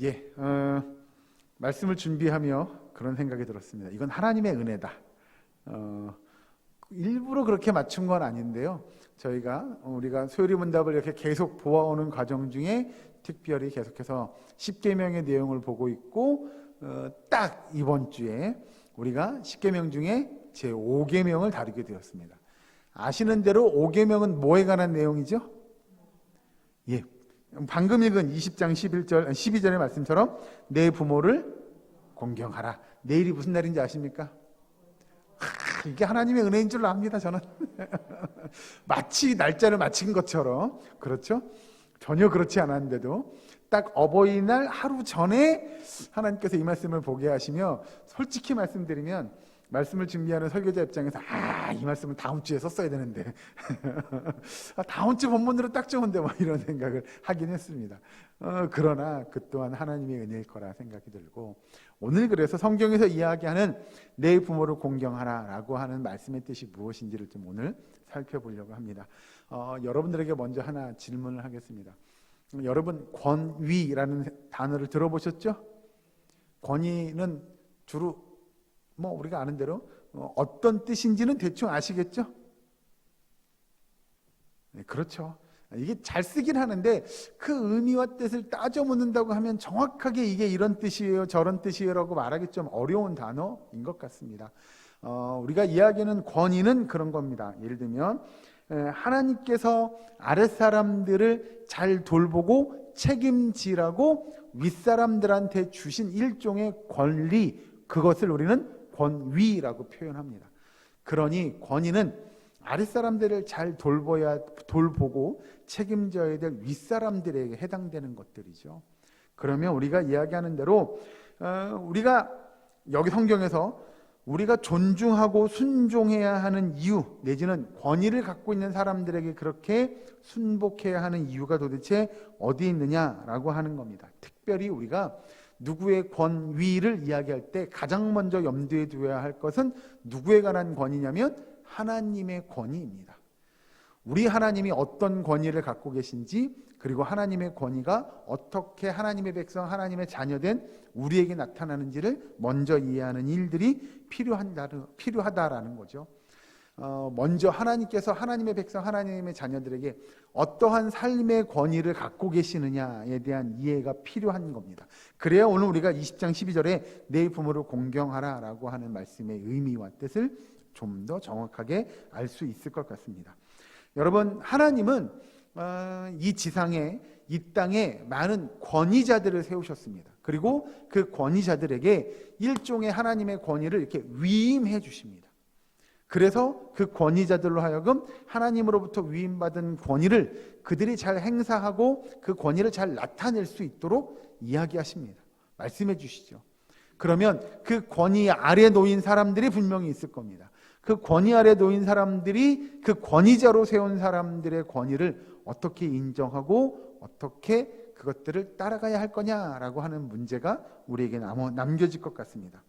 예, 말씀을 준비하며 그런 생각이 들었습니다. 이건 하나님의 은혜다. 일부러 그렇게 맞춘 건 아닌데요. 우리가 소요리문답을 이렇게 계속 보아오는 과정 중에 특별히 계속해서 10계명의 내용을 보고 있고, 딱 이번 주에 우리가 10계명 중에 제5계명을 다루게 되었습니다. 아시는 대로 5계명은 뭐에 관한 내용이죠? 예, 방금 읽은 20장 12절의 말씀처럼 내 부모를 공경하라. 내일이 무슨 날인지 아십니까? 이게 하나님의 은혜인 줄 압니다, 저는. 마치 날짜를 맞춘 것처럼. 그렇죠? 전혀 그렇지 않았는데도 딱 어버이날 하루 전에 하나님께서 이 말씀을 보게 하시며, 솔직히 말씀드리면 말씀을 준비하는 설교자 입장에서 이 말씀은 다음 주에 썼어야 되는데 다음 주 본문으로 딱 좋은데 이런 생각을 하긴 했습니다. 그러나 그 또한 하나님의 은혜일 거라 생각이 들고, 오늘 그래서 성경에서 이야기하는 내 부모를 공경하라 라고 하는 말씀의 뜻이 무엇인지를 좀 오늘 살펴보려고 합니다. 여러분들에게 먼저 하나 질문을 하겠습니다. 여러분, 권위라는 단어를 들어보셨죠? 권위는 주로 우리가 아는 대로 어떤 뜻인지는 대충 아시겠죠? 네, 그렇죠. 이게 잘 쓰긴 하는데 그 의미와 뜻을 따져 묻는다고 하면 정확하게 이게 이런 뜻이에요, 저런 뜻이에요 라고 말하기 좀 어려운 단어인 것 같습니다. 우리가 이야기하는 권위는 그런 겁니다. 예를 들면 하나님께서 아랫사람들을 잘 돌보고 책임지라고 윗사람들한테 주신 일종의 권리, 그것을 우리는 권위라고 표현합니다. 그러니 권위는 아랫사람들을 잘 돌보고 책임져야 될 윗사람들에게 해당되는 것들이죠. 그러면 우리가 이야기하는 대로 우리가 여기 성경에서 우리가 존중하고 순종해야 하는 이유, 내지는 권위를 갖고 있는 사람들에게 그렇게 순복해야 하는 이유가 도대체 어디 있느냐라고 하는 겁니다. 특별히 우리가 누구의 권위를 이야기할 때 가장 먼저 염두에 두어야 할 것은 누구에 관한 권위냐면 하나님의 권위입니다. 우리 하나님이 어떤 권위를 갖고 계신지, 그리고 하나님의 권위가 어떻게 하나님의 백성, 하나님의 자녀된 우리에게 나타나는지를 먼저 이해하는 일들이 필요하다라는 거죠. 먼저 하나님께서 하나님의 백성, 하나님의 자녀들에게 어떠한 삶의 권위를 갖고 계시느냐에 대한 이해가 필요한 겁니다. 그래야 오늘 우리가 20장 12절에 내 부모를 공경하라 라고 하는 말씀의 의미와 뜻을 좀 더 정확하게 알 수 있을 것 같습니다. 여러분, 하나님은 이 지상에, 이 땅에 많은 권위자들을 세우셨습니다. 그리고 그 권위자들에게 일종의 하나님의 권위를 이렇게 위임해 주십니다. 그래서 그 권위자들로 하여금 하나님으로부터 위임받은 권위를 그들이 잘 행사하고 그 권위를 잘 나타낼 수 있도록 이야기하십니다. 말씀해 주시죠. 그러면 그 권위 아래 놓인 사람들이 분명히 있을 겁니다. 그 권위 아래 놓인 사람들이 그 권위자로 세운 사람들의 권위를 어떻게 인정하고 어떻게 그것들을 따라가야 할 거냐라고 하는 문제가 우리에게 남겨질 것 같습니다.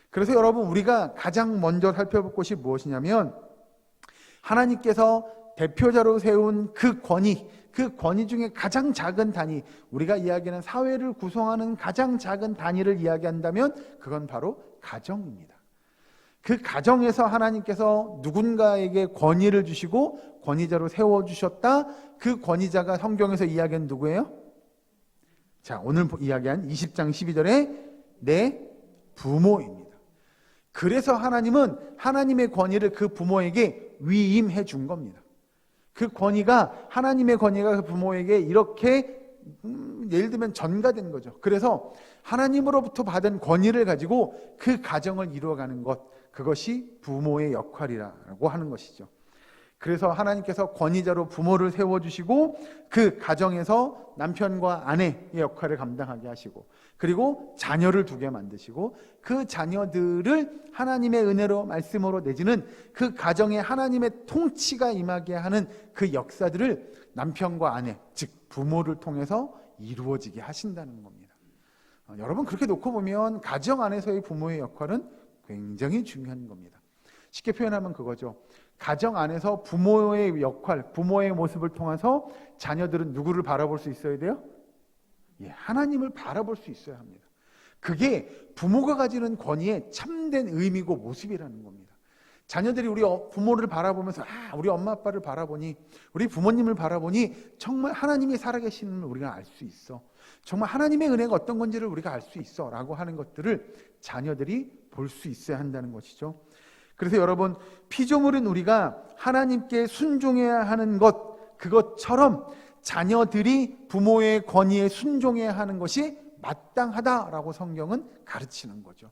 그래서 여러분, 우리가 가장 먼저 살펴볼 것이 무엇이냐면 하나님께서 대표자로 세운 그 권위 중에 가장 작은 단위, 우리가 이야기하는 사회를 구성하는 가장 작은 단위를 이야기한다면 그건 바로 가정입니다. 그 가정에서 하나님께서 누군가에게 권위를 주시고 권위자로 세워주셨다. 그 권위자가 성경에서 이야기한 누구예요? 자, 오늘 이야기한 20장 12절에 내 부모입니다. 그래서 하나님은 하나님의 권위를 그 부모에게 위임해 준 겁니다. 그 권위가, 하나님의 권위가 그 부모에게 이렇게 예를 들면 전가된 거죠. 그래서 하나님으로부터 받은 권위를 가지고 그 가정을 이루어가는 것, 그것이 부모의 역할이라고 하는 것이죠. 그래서 하나님께서 권위자로 부모를 세워주시고 그 가정에서 남편과 아내의 역할을 감당하게 하시고, 그리고 자녀를 두게 만드시고 그 자녀들을 하나님의 은혜로, 말씀으로, 내지는 그 가정에 하나님의 통치가 임하게 하는 그 역사들을 남편과 아내, 즉 부모를 통해서 이루어지게 하신다는 겁니다. 여러분, 그렇게 놓고 보면 가정 안에서의 부모의 역할은 굉장히 중요한 겁니다. 쉽게 표현하면 그거죠. 가정 안에서 부모의 역할, 부모의 모습을 통해서 자녀들은 누구를 바라볼 수 있어야 돼요? 하나님을 바라볼 수 있어야 합니다. 그게 부모가 가지는 권위의 참된 의미고 모습이라는 겁니다. 자녀들이 우리 부모를 바라보면서 우리 엄마 아빠를 바라보니, 우리 부모님을 바라보니 정말 하나님이 살아계시는 우리가 알 수 있어. 정말 하나님의 은혜가 어떤 건지를 우리가 알 수 있어 라고 하는 것들을 자녀들이 볼 수 있어야 한다는 것이죠. 그래서 여러분, 피조물인 우리가 하나님께 순종해야 하는 것, 그것처럼 자녀들이 부모의 권위에 순종해야 하는 것이 마땅하다라고 성경은 가르치는 거죠.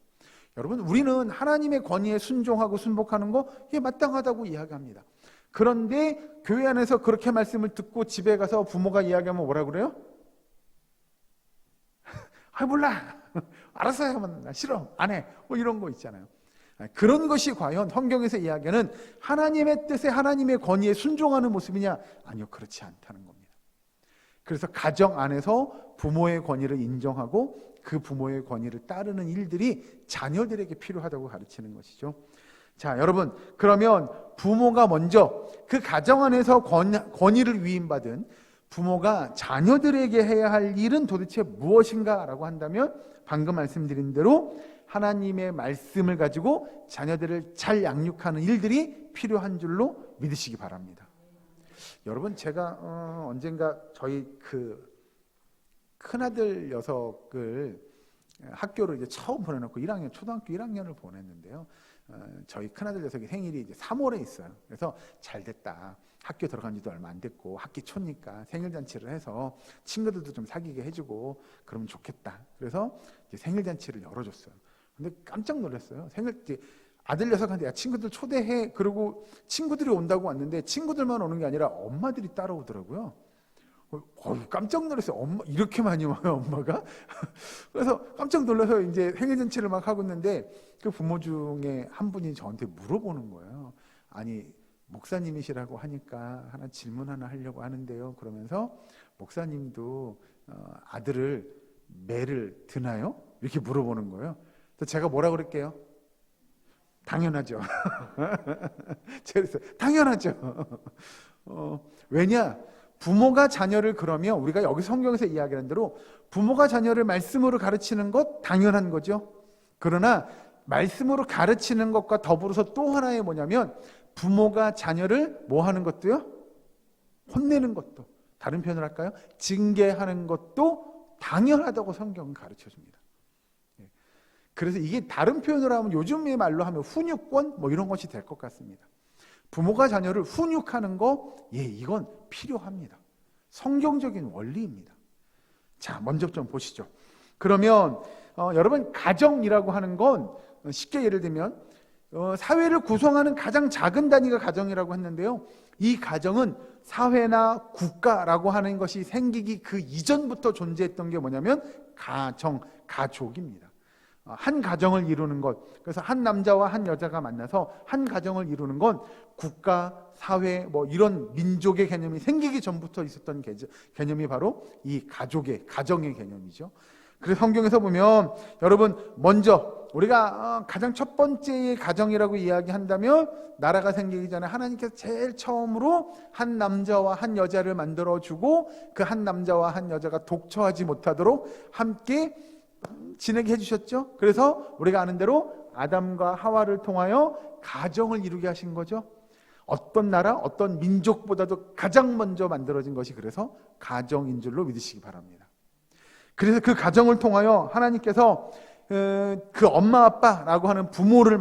여러분, 우리는 하나님의 권위에 순종하고 순복하는 거 이게 마땅하다고 이야기합니다. 그런데 교회 안에서 그렇게 말씀을 듣고 집에 가서 부모가 이야기하면 뭐라 그래요? 몰라. 알아서 하면 나 싫어. 안 해. 이런 거 있잖아요. 그런 것이 과연 성경에서 이야기하는 하나님의 뜻에 하나님의 권위에 순종하는 모습이냐? 아니요, 그렇지 않다는 겁니다. 그래서 가정 안에서 부모의 권위를 인정하고 그 부모의 권위를 따르는 일들이 자녀들에게 필요하다고 가르치는 것이죠. 자, 여러분, 그러면 부모가 먼저 그 가정 안에서 권위를 위임받은 부모가 자녀들에게 해야 할 일은 도대체 무엇인가라고 한다면 방금 말씀드린 대로 하나님의 말씀을 가지고 자녀들을 잘 양육하는 일들이 필요한 줄로 믿으시기 바랍니다. 여러분, 제가 언젠가 저희 큰아들 녀석을 학교로 이제 처음 보내놓고 초등학교 1학년을 보냈는데요. 저희 큰아들 녀석이 생일이 이제 3월에 있어요. 그래서 잘 됐다. 학교 들어간 지도 얼마 안 됐고 학기 초니까 생일잔치를 해서 친구들도 좀 사귀게 해주고 그러면 좋겠다. 그래서 이제 생일잔치를 열어줬어요. 근데 깜짝 놀랐어요. 아들 녀석한테 야, 친구들 초대해. 그리고 친구들이 온다고 왔는데 친구들만 오는 게 아니라 엄마들이 따라오더라고요. 깜짝 놀랐어요. 엄마 이렇게 많이 와요, 엄마가? 그래서 깜짝 놀라서 이제 생일잔치를 막 하고 있는데 그 부모 중에 한 분이 저한테 물어보는 거예요. 아니, 목사님이시라고 하니까 하나 질문 하나 하려고 하는데요. 그러면서 목사님도 아들을 매를 드나요? 이렇게 물어보는 거예요. 그래서 제가 뭐라 그럴게요? 당연하죠. 당연하죠. 왜냐? 부모가 자녀를 그러면 우리가 여기 성경에서 이야기하는 대로 부모가 자녀를 말씀으로 가르치는 것 당연한 거죠. 그러나 말씀으로 가르치는 것과 더불어서 또 하나의 뭐냐면 부모가 자녀를 뭐 하는 것도요? 혼내는 것도, 다른 표현을 할까요? 징계하는 것도 당연하다고 성경은 가르쳐줍니다. 그래서 이게 다른 표현으로 하면 요즘의 말로 하면 훈육권 이런 것이 될 것 같습니다. 부모가 자녀를 훈육하는 거, 이건 필요합니다. 성경적인 원리입니다. 자, 먼저 좀 보시죠. 그러면 여러분, 가정이라고 하는 건 쉽게 예를 들면 사회를 구성하는 가장 작은 단위가 가정이라고 했는데요. 이 가정은 사회나 국가라고 하는 것이 생기기 그 이전부터 존재했던 게 뭐냐면 가족입니다. 한 가정을 이루는 것, 그래서 한 남자와 한 여자가 만나서 한 가정을 이루는 건 국가, 사회, 이런 민족의 개념이 생기기 전부터 있었던 개념이 바로 이 가정의 개념이죠. 그래서 성경에서 보면 여러분, 먼저 우리가 가장 첫 번째의 가정이라고 이야기한다면 나라가 생기기 전에 하나님께서 제일 처음으로 한 남자와 한 여자를 만들어주고 그 한 남자와 한 여자가 독처하지 못하도록 함께 지내게 해주셨죠. 그래서 우리가 아는 대로 아담과 하와를 통하여 가정을 이루게 하신 거죠. 어떤 나라, 어떤 민족보다도 가장 먼저 만들어진 것이 그래서 가정인 줄로 믿으시기 바랍니다. 그래서 그 가정을 통하여 하나님께서 그 엄마 아빠라고 하는 부모를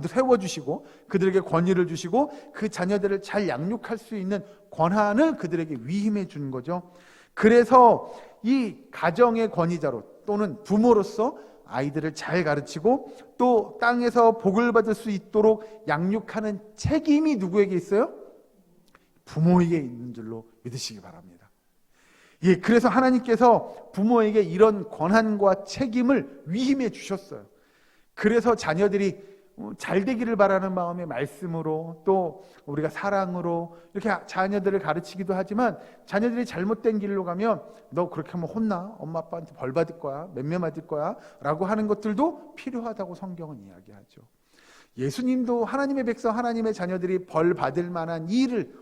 세워주시고 그들에게 권위를 주시고 그 자녀들을 잘 양육할 수 있는 권한을 그들에게 위임해 준 거죠. 그래서 이 가정의 권위자로 또는 부모로서 아이들을 잘 가르치고 또 땅에서 복을 받을 수 있도록 양육하는 책임이 누구에게 있어요? 부모에게 있는 줄로 믿으시기 바랍니다. 그래서 하나님께서 부모에게 이런 권한과 책임을 위임해 주셨어요. 그래서 자녀들이 잘 되기를 바라는 마음의 말씀으로 또 우리가 사랑으로 이렇게 자녀들을 가르치기도 하지만 자녀들이 잘못된 길로 가면 너 그렇게 하면 혼나, 엄마 아빠한테 벌 받을 거야, 맴매 맞을 거야 라고 하는 것들도 필요하다고 성경은 이야기하죠. 예수님도 하나님의 백성, 하나님의 자녀들이 벌 받을 만한 일을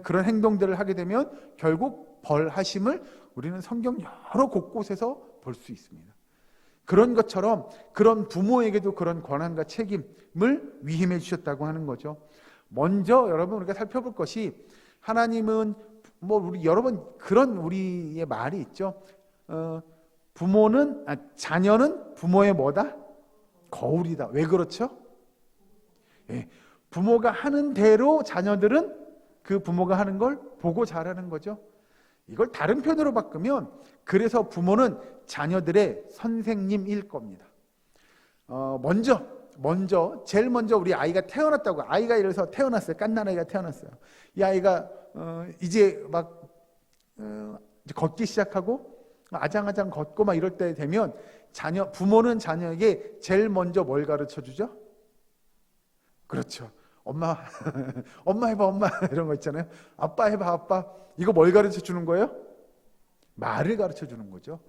그런 행동들을 하게 되면 결국 벌하심을 우리는 성경 여러 곳곳에서 볼 수 있습니다. 그런 것처럼 그런 부모에게도 그런 권한과 책임을 위임해 주셨다고 하는 거죠. 먼저 여러분 우리가 살펴볼 것이, 하나님은 우리 여러 번 그런 우리의 말이 있죠. 자녀는 부모의 뭐다? 거울이다. 왜 그렇죠? 예, 부모가 하는 대로 자녀들은 그 부모가 하는 걸 보고 자라는 거죠. 이걸 다른 표현으로 바꾸면, 그래서 부모는 자녀들의 선생님일 겁니다. 제일 먼저 우리 아이가 태어났다고, 아이가 예를 들어서 태어났어요. 갓난아이가 태어났어요. 이 아이가 이제 이제 걷기 시작하고 아장아장 걷고 막 이럴 때 되면 부모는 자녀에게 제일 먼저 뭘 가르쳐 주죠? 그렇죠. 엄마, 엄마 해봐, 엄마. 이런 거 있잖아요. 아빠 해봐, 아빠. 이거 뭘 가르쳐 주는 거예요? 말을 가르쳐 주는 거죠.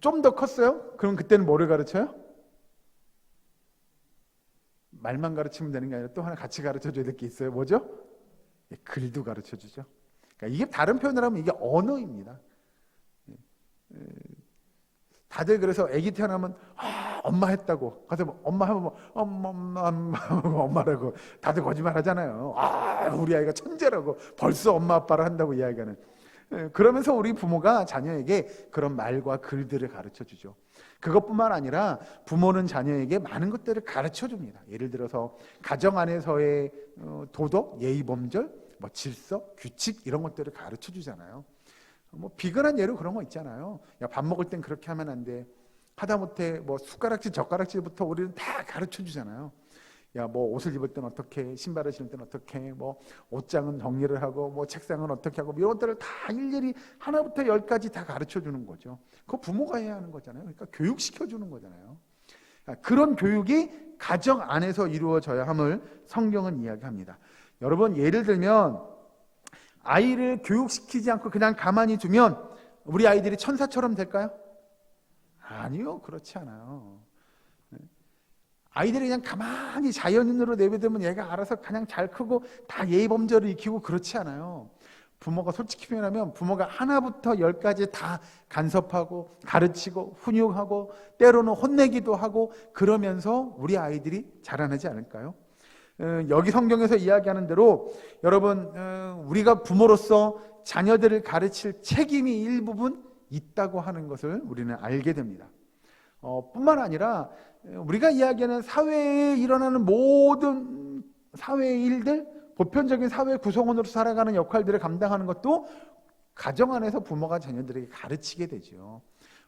좀 더 컸어요? 그럼 그때는 뭐를 가르쳐요? 말만 가르치면 되는 게 아니라 또 하나 같이 가르쳐 줘야 될 게 있어요. 뭐죠? 글도 가르쳐 주죠. 그러니까 이게 다른 표현을 하면 이게 언어입니다. 다들 그래서 아기 태어나면 엄마 했다고 가서 엄마 하면 엄마라고 다들 거짓말 하잖아요. 우리 아이가 천재라고 벌써 엄마 아빠를 한다고 이야기하는. 그러면서 우리 부모가 자녀에게 그런 말과 글들을 가르쳐 주죠. 그것뿐만 아니라 부모는 자녀에게 많은 것들을 가르쳐 줍니다. 예를 들어서 가정 안에서의 도덕, 예의 범절, 질서, 규칙 이런 것들을 가르쳐 주잖아요. 비근한 예로 그런 거 있잖아요. 야, 밥 먹을 땐 그렇게 하면 안 돼. 하다못해 숟가락질, 젓가락질부터 우리는 다 가르쳐 주잖아요. 야, 옷을 입을 땐 어떻게, 신발을 신을 땐 어떻게, 옷장은 정리를 하고, 책상은 어떻게 하고, 이런 것들을 다 일일이 하나부터 10까지 다 가르쳐 주는 거죠. 그거 부모가 해야 하는 거잖아요. 그러니까 교육시켜 주는 거잖아요. 그런 교육이 가정 안에서 이루어져야 함을 성경은 이야기합니다. 여러분, 예를 들면 아이를 교육시키지 않고 그냥 가만히 두면 우리 아이들이 천사처럼 될까요? 아니요, 그렇지 않아요. 아이들이 그냥 가만히 자연인으로 내버려두면 얘가 알아서 그냥 잘 크고 다 예의 범절을 익히고 그렇지 않아요. 부모가 솔직히 표현하면 부모가 하나부터 10까지 다 간섭하고 가르치고 훈육하고 때로는 혼내기도 하고 그러면서 우리 아이들이 자라나지 않을까요? 여기 성경에서 이야기하는 대로 여러분, 우리가 부모로서 자녀들을 가르칠 책임이 일부분 있다고 하는 것을 우리는 알게 됩니다. 뿐만 아니라 우리가 이야기하는 사회에 일어나는 모든 사회의 일들, 보편적인 사회 구성원으로 살아가는 역할들을 감당하는 것도 가정 안에서 부모가 자녀들에게 가르치게 되죠.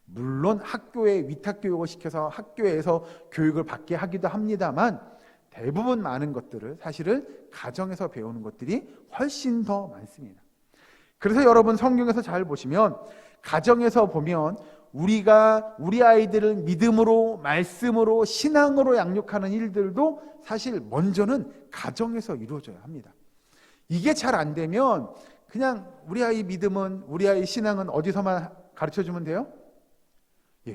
물론 학교에 위탁교육을 시켜서 학교에서 교육을 받게 하기도 합니다만 대부분 많은 것들을 사실은 가정에서 배우는 것들이 훨씬 더 많습니다. 그래서 여러분 성경에서 잘 보시면 가정에서 보면 우리가 우리 아이들을 믿음으로, 말씀으로, 신앙으로 양육하는 일들도 사실 먼저는 가정에서 이루어져야 합니다. 이게 잘 안 되면 그냥 우리 아이 믿음은, 우리 아이 신앙은 어디서만 가르쳐주면 돼요?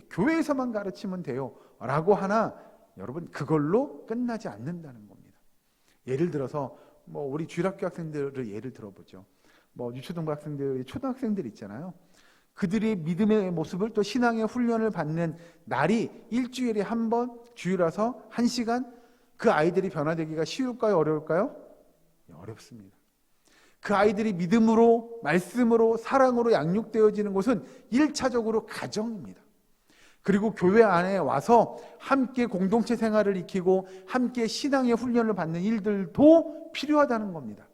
교회에서만 가르치면 돼요 라고 하나, 여러분 그걸로 끝나지 않는다는 겁니다. 예를 들어서 우리 주일학교 학생들을 예를 들어보죠. 유초등부 학생들, 초등학생들 있잖아요. 그들이 믿음의 모습을, 또 신앙의 훈련을 받는 날이 일주일에 한 번, 주일 와서 1시간, 그 아이들이 변화되기가 쉬울까요? 어려울까요? 어렵습니다. 그 아이들이 믿음으로, 말씀으로, 사랑으로 양육되어지는 곳은 1차적으로 가정입니다. 그리고 교회 안에 와서 함께 공동체 생활을 익히고 함께 신앙의 훈련을 받는 일들도 필요하다는 겁니다.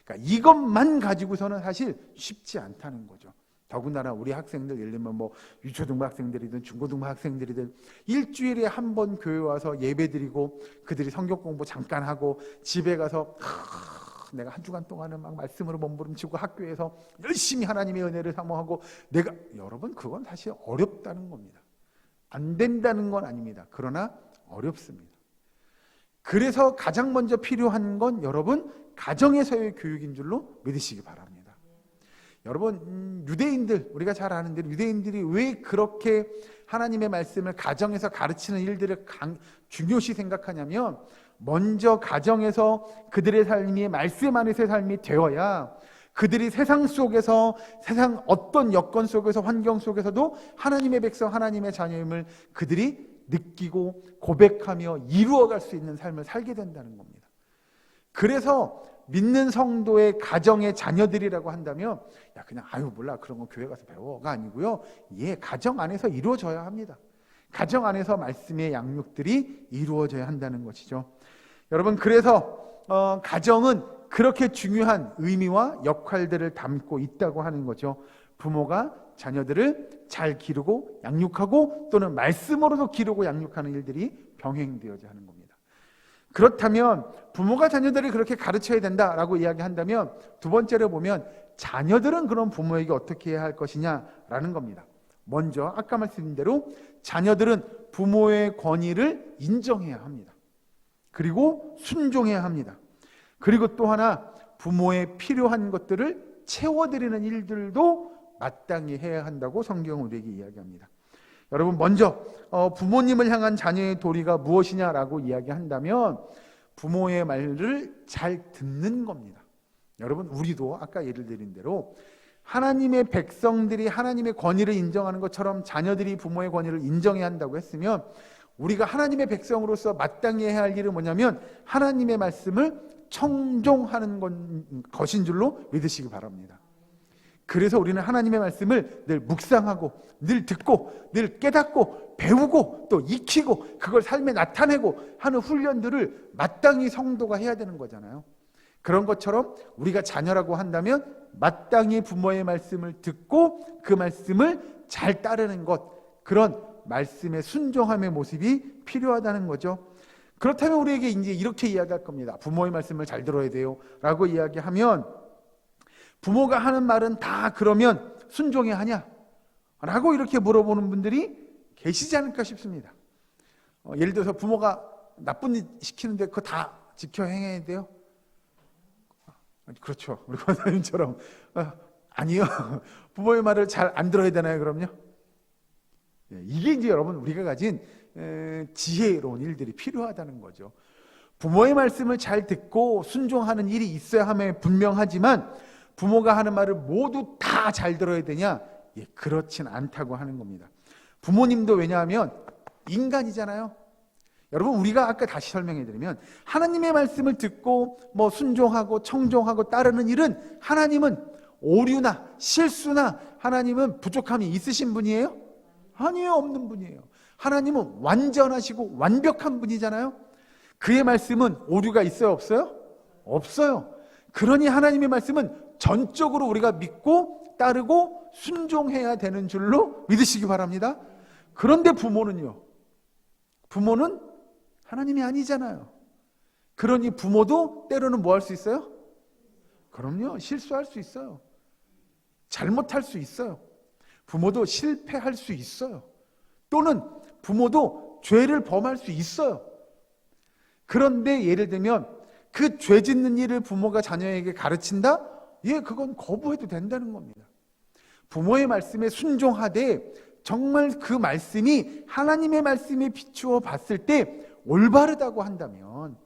그러니까 이것만 가지고서는 사실 쉽지 않다는 거죠. 더군다나 우리 학생들, 예를 들면 유초등부 학생들이든 중고등부 학생들이든 일주일에 한 번 교회 와서 예배 드리고 그들이 성경 공부 잠깐 하고 집에 가서 내가 한 주간 동안은 막 말씀으로 몸부림치고 학교에서 열심히 하나님의 은혜를 사모하고 여러분 그건 사실 어렵다는 겁니다. 안 된다는 건 아닙니다. 그러나 어렵습니다. 그래서 가장 먼저 필요한 건 여러분 가정에서의 교육인 줄로 믿으시기 바랍니다. 여러분, 유대인들, 우리가 잘 아는 대로 유대인들이 왜 그렇게 하나님의 말씀을 가정에서 가르치는 일들을 중요시 생각하냐면, 먼저 가정에서 그들의 삶이 말씀 안에서의 삶이 되어야 그들이 세상 속에서, 세상 어떤 여건 속에서, 환경 속에서도 하나님의 백성, 하나님의 자녀임을 그들이 느끼고 고백하며 이루어갈 수 있는 삶을 살게 된다는 겁니다. 그래서 믿는 성도의 가정의 자녀들이라고 한다면 야 그냥 아유 몰라 그런 거 교회 가서 배워가 아니고요. 예, 가정 안에서 이루어져야 합니다. 가정 안에서 말씀의 양육들이 이루어져야 한다는 것이죠. 여러분, 그래서 가정은 그렇게 중요한 의미와 역할들을 담고 있다고 하는 거죠. 부모가 자녀들을 잘 기르고 양육하고 또는 말씀으로도 기르고 양육하는 일들이 병행되어야 하는 겁니다. 그렇다면 부모가 자녀들을 그렇게 가르쳐야 된다라고 이야기한다면 두 번째로 보면 자녀들은 그런 부모에게 어떻게 해야 할 것이냐라는 겁니다. 먼저 아까 말씀드린 대로 자녀들은 부모의 권위를 인정해야 합니다. 그리고 순종해야 합니다. 그리고 또 하나 부모의 필요한 것들을 채워드리는 일들도 마땅히 해야 한다고 성경은 우리에게 이야기합니다. 여러분, 먼저 부모님을 향한 자녀의 도리가 무엇이냐라고 이야기한다면 부모의 말을 잘 듣는 겁니다. 여러분, 우리도 아까 예를 드린 대로 하나님의 백성들이 하나님의 권위를 인정하는 것처럼 자녀들이 부모의 권위를 인정해야 한다고 했으면 우리가 하나님의 백성으로서 마땅히 해야 할 일은 뭐냐면 하나님의 말씀을 청종하는 것인 줄로 믿으시기 바랍니다. 그래서 우리는 하나님의 말씀을 늘 묵상하고 늘 듣고 늘 깨닫고 배우고 또 익히고 그걸 삶에 나타내고 하는 훈련들을 마땅히 성도가 해야 되는 거잖아요. 그런 것처럼 우리가 자녀라고 한다면 마땅히 부모의 말씀을 듣고 그 말씀을 잘 따르는 것, 그런 말씀의 순종함의 모습이 필요하다는 거죠. 그렇다면 우리에게 이제 이렇게 이야기할 겁니다. 부모의 말씀을 잘 들어야 돼요 라고 이야기하면 부모가 하는 말은 다 그러면 순종해야 하냐? 라고 이렇게 물어보는 분들이 계시지 않을까 싶습니다. 예를 들어서 부모가 나쁜 일 시키는데 그거 다 지켜 행해야 돼요? 그렇죠. 우리 권사님처럼 아니요. 부모의 말을 잘 안 들어야 되나요? 그럼요. 이게 이제 여러분 우리가 가진 지혜로운 일들이 필요하다는 거죠. 부모의 말씀을 잘 듣고 순종하는 일이 있어야 함에 분명하지만 부모가 하는 말을 모두 다 잘 들어야 되냐? 예, 그렇진 않다고 하는 겁니다. 부모님도 왜냐하면 인간이잖아요. 여러분, 우리가 아까 다시 설명해 드리면 하나님의 말씀을 듣고 순종하고 청종하고 따르는 일은 하나님은 오류나 실수나 하나님은 부족함이 있으신 분이에요? 아니에요, 없는 분이에요. 하나님은 완전하시고 완벽한 분이잖아요. 그의 말씀은 오류가 있어요, 없어요? 없어요. 그러니 하나님의 말씀은 전적으로 우리가 믿고 따르고 순종해야 되는 줄로 믿으시기 바랍니다. 그런데 부모는요? 부모는 하나님이 아니잖아요. 그러니 부모도 때로는 뭐 할 수 있어요? 그럼요, 실수할 수 있어요. 잘못할 수 있어요. 부모도 실패할 수 있어요. 또는 부모도 죄를 범할 수 있어요. 그런데 예를 들면 그 죄 짓는 일을 부모가 자녀에게 가르친다? 예, 그건 거부해도 된다는 겁니다. 부모의 말씀에 순종하되 정말 그 말씀이 하나님의 말씀에 비추어 봤을 때 올바르다고 한다면,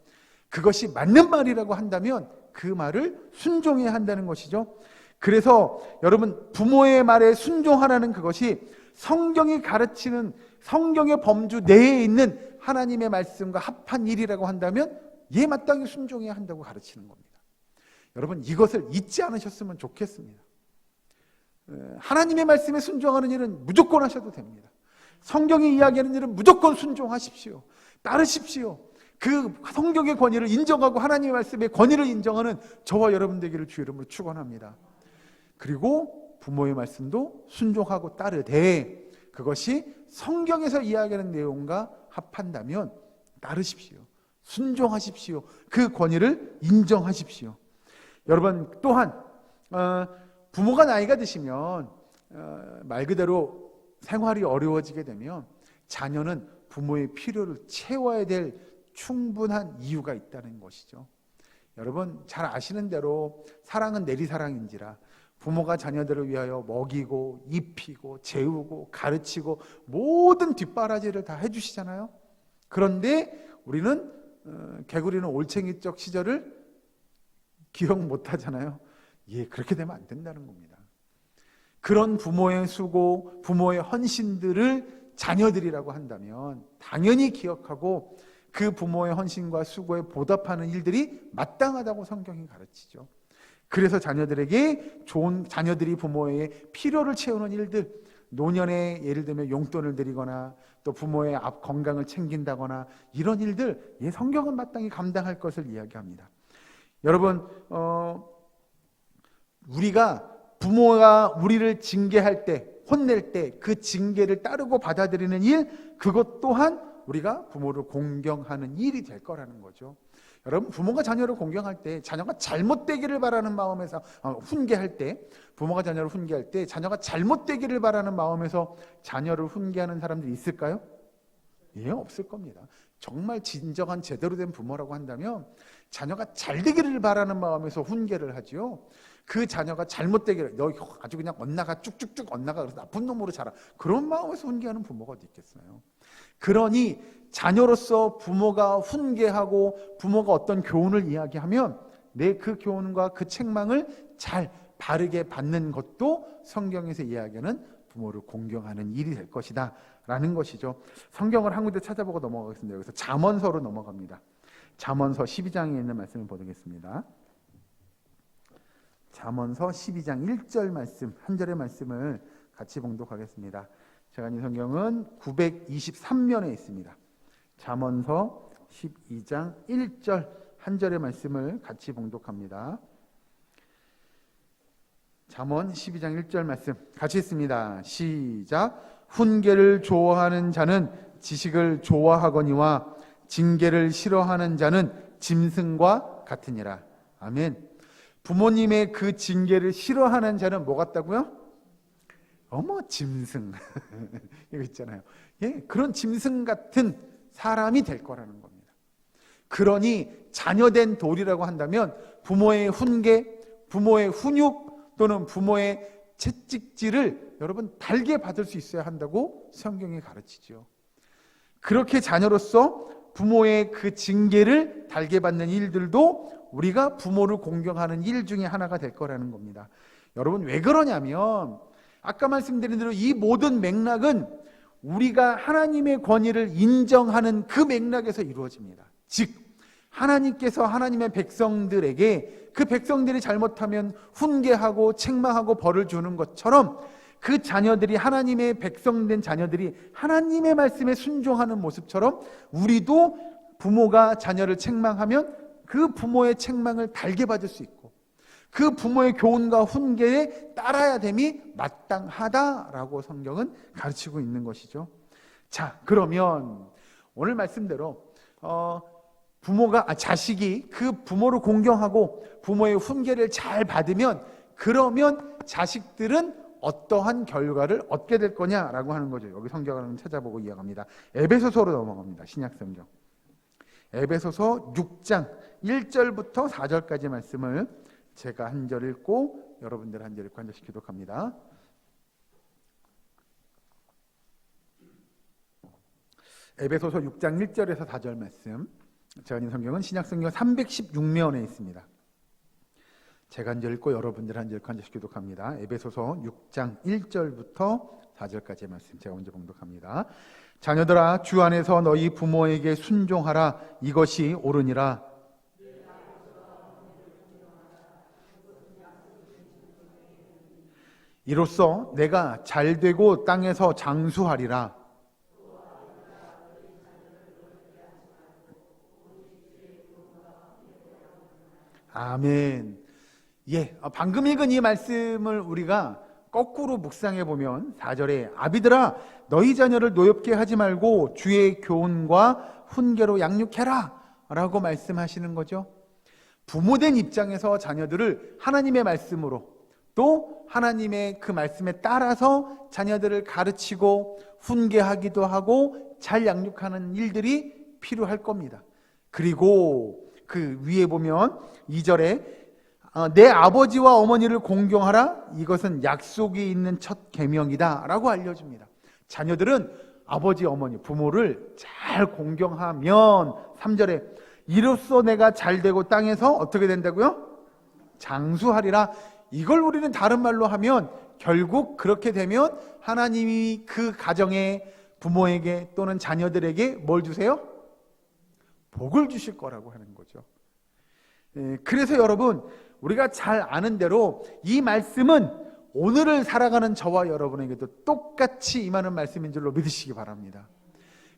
그것이 맞는 말이라고 한다면 그 말을 순종해야 한다는 것이죠. 그래서 여러분, 부모의 말에 순종하라는 그것이 성경이 가르치는 성경의 범주 내에 있는 하나님의 말씀과 합한 일이라고 한다면 예, 마땅히 순종해야 한다고 가르치는 겁니다. 여러분, 이것을 잊지 않으셨으면 좋겠습니다. 하나님의 말씀에 순종하는 일은 무조건 하셔도 됩니다. 성경이 이야기하는 일은 무조건 순종하십시오. 따르십시오. 그 성경의 권위를 인정하고 하나님의 말씀의 권위를 인정하는 저와 여러분 되기를 주 이름으로 축원합니다. 그리고 부모의 말씀도 순종하고 따르되 그것이 성경에서 이야기하는 내용과 합한다면 따르십시오. 순종하십시오. 그 권위를 인정하십시오. 여러분, 또한 부모가 나이가 드시면 말 그대로 생활이 어려워지게 되면 자녀는 부모의 필요를 채워야 될 충분한 이유가 있다는 것이죠. 여러분, 잘 아시는 대로 사랑은 내리사랑인지라 부모가 자녀들을 위하여 먹이고 입히고 재우고 가르치고 모든 뒷바라지를 다 해주시잖아요. 그런데 우리는 개구리는 올챙이적 시절을 기억 못하잖아요. 예, 그렇게 되면 안 된다는 겁니다. 그런 부모의 수고, 부모의 헌신들을 자녀들이라고 한다면 당연히 기억하고 그 부모의 헌신과 수고에 보답하는 일들이 마땅하다고 성경이 가르치죠. 그래서 자녀들이 부모의 필요를 채우는 일들, 노년에 예를 들면 용돈을 드리거나 또 부모의 앞 건강을 챙긴다거나 이런 일들, 성경은 마땅히 감당할 것을 이야기합니다. 여러분, 우리가 부모가 우리를 징계할 때, 혼낼 때 그 징계를 따르고 받아들이는 일, 그것 또한 우리가 부모를 공경하는 일이 될 거라는 거죠. 여러분, 부모가 자녀를 공경할 때, 자녀가 잘못되기를 바라는 마음에서 훈계할 때, 부모가 자녀를 훈계할 때 자녀가 잘못되기를 바라는 마음에서 자녀를 훈계하는 사람들이 있을까요? 예, 없을 겁니다. 정말 진정한 제대로 된 부모라고 한다면 자녀가 잘 되기를 바라는 마음에서 훈계를 하지요. 그 자녀가 잘못되기를, 너 아주 그냥 엇나가, 쭉쭉쭉 엇나가, 그래서 나쁜 놈으로 자라, 그런 마음에서 훈계하는 부모가 어디 있겠어요. 그러니 자녀로서 부모가 훈계하고 부모가 어떤 교훈을 이야기하면 내 그 교훈과 그 책망을 잘 바르게 받는 것도 성경에서 이야기하는 부모를 공경하는 일이 될 것이다 라는 것이죠. 성경을 한 군데 찾아보고 넘어가겠습니다. 여기서 잠언서로 넘어갑니다. 잠언서 12장에 있는 말씀을 보겠습니다. 잠언서 12장 1절 말씀, 한 절의 말씀을 같이 봉독하겠습니다. 제가 이 성경은 923면에 있습니다. 잠언서 12장 1절 한 절의 말씀을 같이 봉독합니다. 잠언 12장 1절 말씀 같이 읽습니다. 시작. 훈계를 좋아하는 자는 지식을 좋아하거니와 징계를 싫어하는 자는 짐승과 같으니라. 아멘. 부모님의 그 징계를 싫어하는 자는 뭐 같다고요? 짐승. 이거 있잖아요. 예, 그런 짐승 같은 사람이 될 거라는 겁니다. 그러니 자녀된 도리라고 한다면 부모의 훈계, 부모의 훈육 또는 부모의 채찍질을 여러분 달게 받을 수 있어야 한다고 성경이 가르치죠. 그렇게 자녀로서 부모의 그 징계를 달게 받는 일들도 우리가 부모를 공경하는 일 중에 하나가 될 거라는 겁니다. 여러분, 왜 그러냐면 아까 말씀드린 대로 이 모든 맥락은 우리가 하나님의 권위를 인정하는 그 맥락에서 이루어집니다. 즉 하나님께서 하나님의 백성들에게 그 백성들이 잘못하면 훈계하고 책망하고 벌을 주는 것처럼 그 자녀들이, 하나님의 백성된 자녀들이 하나님의 말씀에 순종하는 모습처럼 우리도 부모가 자녀를 책망하면 그 부모의 책망을 달게 받을 수 있고 그 부모의 교훈과 훈계에 따라야 됨이 마땅하다라고 성경은 가르치고 있는 것이죠. 자, 그러면 오늘 말씀대로 자식이 그 부모를 공경하고 부모의 훈계를 잘 받으면, 그러면 자식들은 어떠한 결과를 얻게 될 거냐라고 하는 거죠. 여기 성경을 찾아보고 이해합니다. 에베소서로 넘어갑니다. 신약 성경. 에베소서 6장 1절부터 4절까지 말씀을 제가 한 절 읽고 여러분들 한 절 읽고 한 절씩 기독합니다. 에베소서 6장 1절에서 4절 말씀, 제가 읽은 성경은 신약 성경 316면에 있습니다. 제가 한 절 읽고 여러분들 한 절 읽고 한 절씩 기독합니다. 에베소서 6장 1절부터 4절까지의 말씀 제가 먼저 봉독합니다. 자녀들아, 주 안에서 너희 부모에게 순종하라. 이것이 옳으니라. 이로써 내가 잘되고 땅에서 장수하리라. 아멘. 예, 방금 읽은 이 말씀을 우리가 거꾸로 묵상해 보면 4절에 아비들아, 너희 자녀를 노엽게 하지 말고 주의 교훈과 훈계로 양육해라 라고 말씀하시는 거죠. 부모된 입장에서 자녀들을 하나님의 말씀으로, 또 하나님의 그 말씀에 따라서 자녀들을 가르치고 훈계하기도 하고 잘 양육하는 일들이 필요할 겁니다. 그리고 그 위에 보면 2절에 내 아버지와 어머니를 공경하라. 이것은 약속이 있는 첫 계명이다 라고 알려줍니다. 자녀들은 아버지, 어머니, 부모를 잘 공경하면 3절에 이로써 내가 잘되고 땅에서 어떻게 된다고요? 장수하리라. 이걸 우리는 다른 말로 하면 결국 그렇게 되면 하나님이 그 가정에 부모에게 또는 자녀들에게 뭘 주세요? 복을 주실 거라고 하는 거죠. 그래서 여러분, 우리가 잘 아는 대로 이 말씀은 오늘을 살아가는 저와 여러분에게도 똑같이 임하는 말씀인 줄로 믿으시기 바랍니다.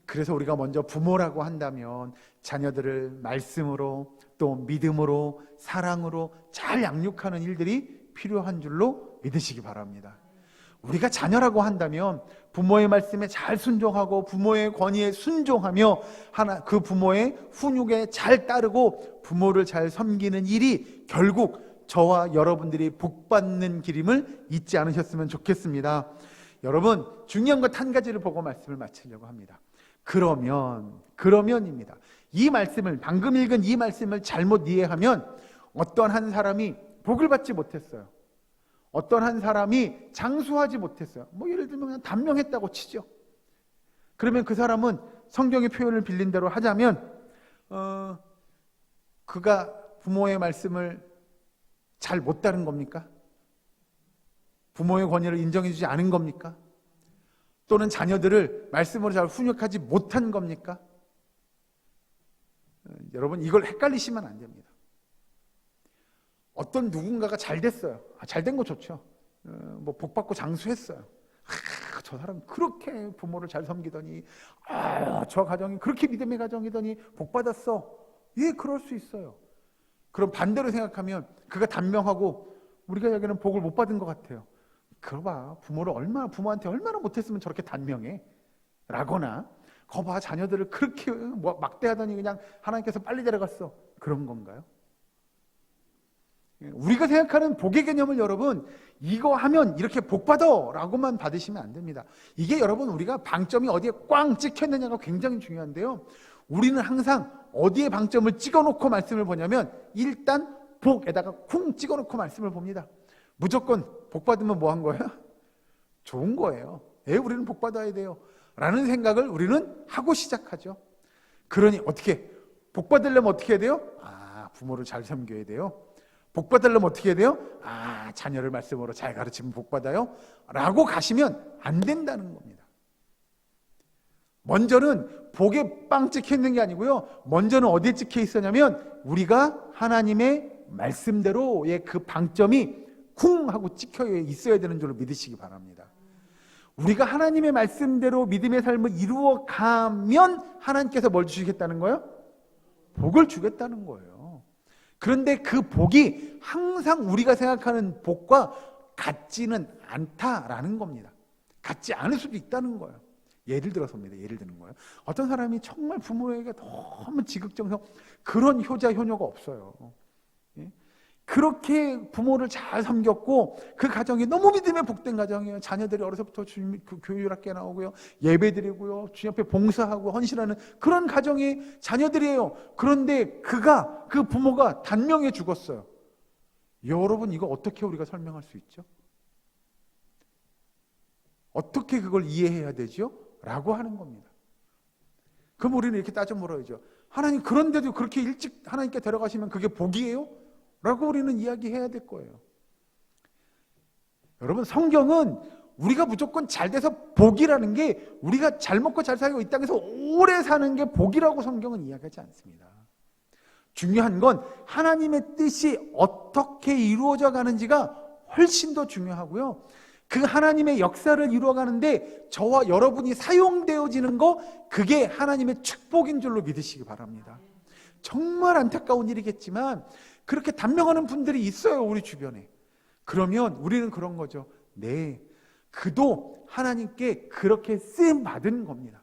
그래서 우리가 먼저 부모라고 한다면 자녀들을 말씀으로 또 믿음으로 사랑으로 잘 양육하는 일들이 필요한 줄로 믿으시기 바랍니다. 우리가 자녀라고 한다면 부모의 말씀에 잘 순종하고 부모의 권위에 순종하며 그 부모의 훈육에 잘 따르고 부모를 잘 섬기는 일이 결국 저와 여러분들이 복받는 길임을 잊지 않으셨으면 좋겠습니다. 여러분, 중요한 것 한 가지를 보고 말씀을 마치려고 합니다. 그러면입니다. 이 말씀을, 방금 읽은 이 말씀을 잘못 이해하면 어떤 한 사람이 복을 받지 못했어요. 어떤 한 사람이 장수하지 못했어요. 예를 들면 그냥 단명했다고 치죠. 그러면 그 사람은 성경의 표현을 빌린 대로 하자면 그가 부모의 말씀을 잘 못 따른 겁니까? 부모의 권위를 인정해 주지 않은 겁니까? 또는 자녀들을 말씀으로 잘 훈육하지 못한 겁니까? 여러분, 이걸 헷갈리시면 안 됩니다. 어떤 누군가가 잘 됐어요. 잘 된 거 좋죠. 복 받고 장수했어요. 저 사람 그렇게 부모를 잘 섬기더니, 저 가정이 그렇게 믿음의 가정이더니 복 받았어. 예, 그럴 수 있어요. 그럼 반대로 생각하면 그가 단명하고 우리가 여기는 복을 못 받은 것 같아요. 그거 봐, 부모한테 얼마나 못했으면 저렇게 단명해? 라거나, 거 봐, 자녀들을 그렇게 막대하더니 그냥 하나님께서 빨리 데려갔어. 그런 건가요? 우리가 생각하는 복의 개념을 여러분, 이거 하면 이렇게 복 받아 라고만 받으시면 안 됩니다. 이게 여러분, 우리가 방점이 어디에 꽝 찍혔느냐가 굉장히 중요한데요, 우리는 항상 어디에 방점을 찍어놓고 말씀을 보냐면 일단 복에다가 쿵 찍어놓고 말씀을 봅니다. 무조건 복 받으면 뭐 한 거예요? 좋은 거예요. 우리는 복 받아야 돼요 라는 생각을 우리는 하고 시작하죠. 그러니 어떻게 복 받으려면 어떻게 해야 돼요? 부모를 잘 섬겨야 돼요. 복 받으려면 어떻게 해야 돼요? 자녀를 말씀으로 잘 가르치면 복 받아요 라고 가시면 안 된다는 겁니다. 먼저는 복에 빵 찍혀 있는 게 아니고요, 먼저는 어디에 찍혀 있었냐면 우리가 하나님의 말씀대로의 그 방점이 쿵 하고 찍혀 있어야 되는 줄로 믿으시기 바랍니다. 우리가 하나님의 말씀대로 믿음의 삶을 이루어가면 하나님께서 뭘 주시겠다는 거예요? 복을 주겠다는 거예요. 그런데 그 복이 항상 우리가 생각하는 복과 같지는 않다라는 겁니다. 같지 않을 수도 있다는 거예요. 예를 들어서입니다. 예를 드는 거예요. 어떤 사람이 정말 부모에게 너무 지극정성, 그런 효자 효녀가 없어요. 그렇게 부모를 잘 섬겼고 그 가정이 너무 믿음에 복된 가정이에요. 자녀들이 어려서부터 교육학교에 나오고요, 예배드리고요, 주님 앞에 봉사하고 헌신하는 그런 가정의 자녀들이에요. 그런데 그 부모가 단명해 죽었어요. 여러분, 이거 어떻게 우리가 설명할 수 있죠? 어떻게 그걸 이해해야 되죠? 라고 하는 겁니다. 그럼 우리는 이렇게 따져 물어야죠. 하나님, 그런데도 그렇게 일찍 하나님께 데려가시면 그게 복이에요? 라고 우리는 이야기해야 될 거예요. 여러분, 성경은 우리가 무조건 잘 돼서 복이라는 게, 우리가 잘 먹고 잘 살고 이 땅에서 오래 사는 게 복이라고 성경은 이야기하지 않습니다. 중요한 건 하나님의 뜻이 어떻게 이루어져 가는지가 훨씬 더 중요하고요, 그 하나님의 역사를 이루어가는데 저와 여러분이 사용되어지는 거, 그게 하나님의 축복인 줄로 믿으시기 바랍니다. 정말 안타까운 일이겠지만 그렇게 단명하는 분들이 있어요, 우리 주변에. 그러면 우리는 그런 거죠. 네, 그도 하나님께 그렇게 쓰임 받은 겁니다.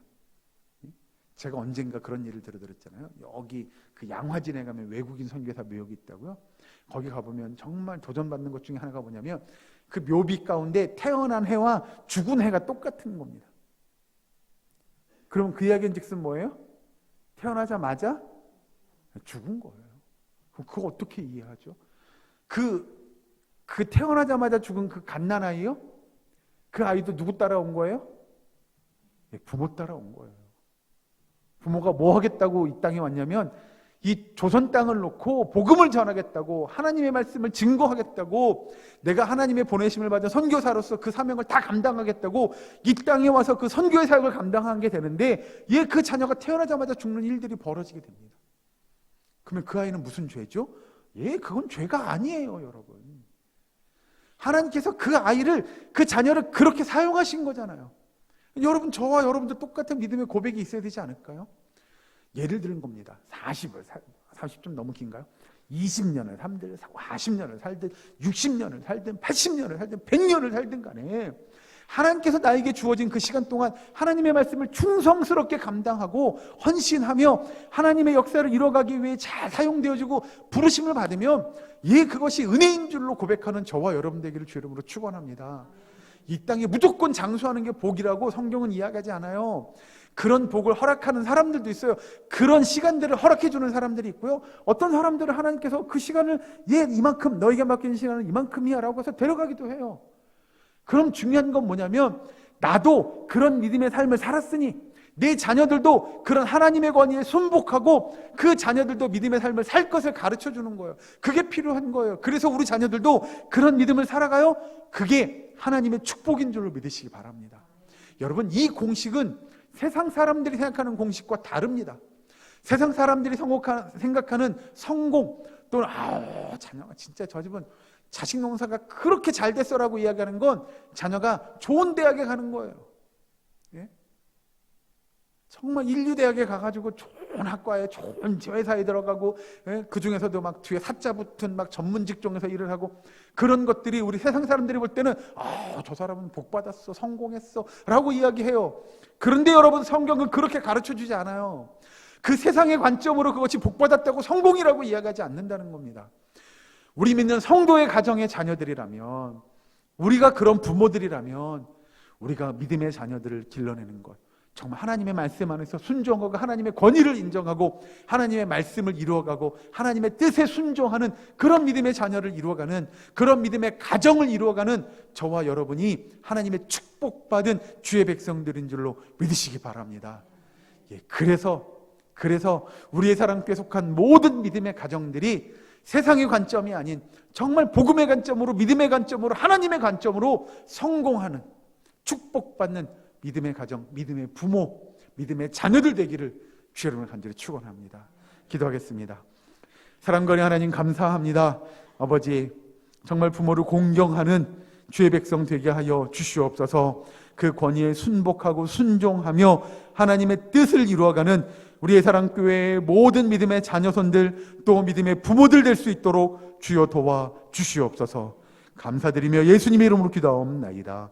제가 언젠가 그런 일을 들었잖아요. 여기 그 양화진에 가면 외국인 선교사 묘역이 있다고요. 거기 가보면 정말 도전받는 것 중에 하나가 뭐냐면 그 묘비 가운데 태어난 해와 죽은 해가 똑같은 겁니다. 그럼 그 이야기는 즉슨 뭐예요? 태어나자마자 죽은 거예요. 그럼 그거 어떻게 이해하죠? 그 태어나자마자 죽은 그 갓난아이요? 그 아이도 누구 따라온 거예요? 부모 따라온 거예요. 부모가 뭐 하겠다고 이 땅에 왔냐면 이 조선 땅을 놓고 복음을 전하겠다고, 하나님의 말씀을 증거하겠다고, 내가 하나님의 보내심을 받은 선교사로서 그 사명을 다 감당하겠다고 이 땅에 와서 그 선교의 사역을 감당하게 되는데, 그 자녀가 태어나자마자 죽는 일들이 벌어지게 됩니다. 그러면 그 아이는 무슨 죄죠? 그건 죄가 아니에요, 여러분. 하나님께서 그 아이를, 그 자녀를 그렇게 사용하신 거잖아요. 여러분, 저와 여러분도 똑같은 믿음의 고백이 있어야 되지 않을까요? 예를 드는 겁니다. 40좀 너무 긴가요? 20년을 살든 40년을 살든 60년을 살든 80년을 살든 100년을 살든 간에 하나님께서 나에게 주어진 그 시간 동안 하나님의 말씀을 충성스럽게 감당하고 헌신하며 하나님의 역사를 이뤄가기 위해 잘 사용되어지고 부르심을 받으면 그것이 은혜인 줄로 고백하는 저와 여러분 되기를 주 이름으로 축원합니다. 이 땅에 무조건 장수하는 게 복이라고 성경은 이야기하지 않아요. 그런 복을 허락하는 사람들도 있어요. 그런 시간들을 허락해 주는 사람들이 있고요. 어떤 사람들은 하나님께서 그 시간을 이만큼, 너에게 맡긴 시간은 이만큼이야 라고 해서 데려가기도 해요. 그럼 중요한 건 뭐냐면, 나도 그런 믿음의 삶을 살았으니 내 자녀들도 그런 하나님의 권위에 순복하고 그 자녀들도 믿음의 삶을 살 것을 가르쳐 주는 거예요. 그게 필요한 거예요. 그래서 우리 자녀들도 그런 믿음을 살아가요. 그게 하나님의 축복인 줄로 믿으시기 바랍니다. 여러분, 이 공식은 세상 사람들이 생각하는 공식과 다릅니다. 세상 사람들이 생각하는 성공 또는 자녀가 진짜 저 집은 자식 농사가 그렇게 잘 됐어라고 이야기하는 건 자녀가 좋은 대학에 가는 거예요. 정말 인류대학에 가가지고 좋은 학과에 좋은 회사에 들어가고, 그 중에서도 막 뒤에 사자 붙은 막 전문 직종에서 일을 하고, 그런 것들이 우리 세상 사람들이 볼 때는 저 사람은 복 받았어, 성공했어 라고 이야기해요. 그런데 여러분, 성경은 그렇게 가르쳐 주지 않아요. 그 세상의 관점으로 그것이 복 받았다고 성공이라고 이야기하지 않는다는 겁니다. 우리 믿는 성도의 가정의 자녀들이라면, 우리가 그런 부모들이라면 우리가 믿음의 자녀들을 길러내는 것, 정말 하나님의 말씀 안에서 순종하고 하나님의 권위를 인정하고 하나님의 말씀을 이루어가고 하나님의 뜻에 순종하는 그런 믿음의 자녀를 이루어가는, 그런 믿음의 가정을 이루어가는 저와 여러분이 하나님의 축복받은 주의 백성들인 줄로 믿으시기 바랍니다. 그래서 우리의 사랑교회에 속한 모든 믿음의 가정들이 세상의 관점이 아닌 정말 복음의 관점으로, 믿음의 관점으로, 하나님의 관점으로 성공하는, 축복받는 믿음의 가정, 믿음의 부모, 믿음의 자녀들 되기를 주 여러분을 간절히 축원합니다. 기도하겠습니다. 사랑과 하나님, 감사합니다. 아버지, 정말 부모를 공경하는 주의 백성 되게 하여 주시옵소서. 그 권위에 순복하고 순종하며 하나님의 뜻을 이루어가는 우리의 사랑교회의 모든 믿음의 자녀손들, 또 믿음의 부모들 될 수 있도록 주여 도와 주시옵소서. 감사드리며 예수님의 이름으로 기도하옵나이다.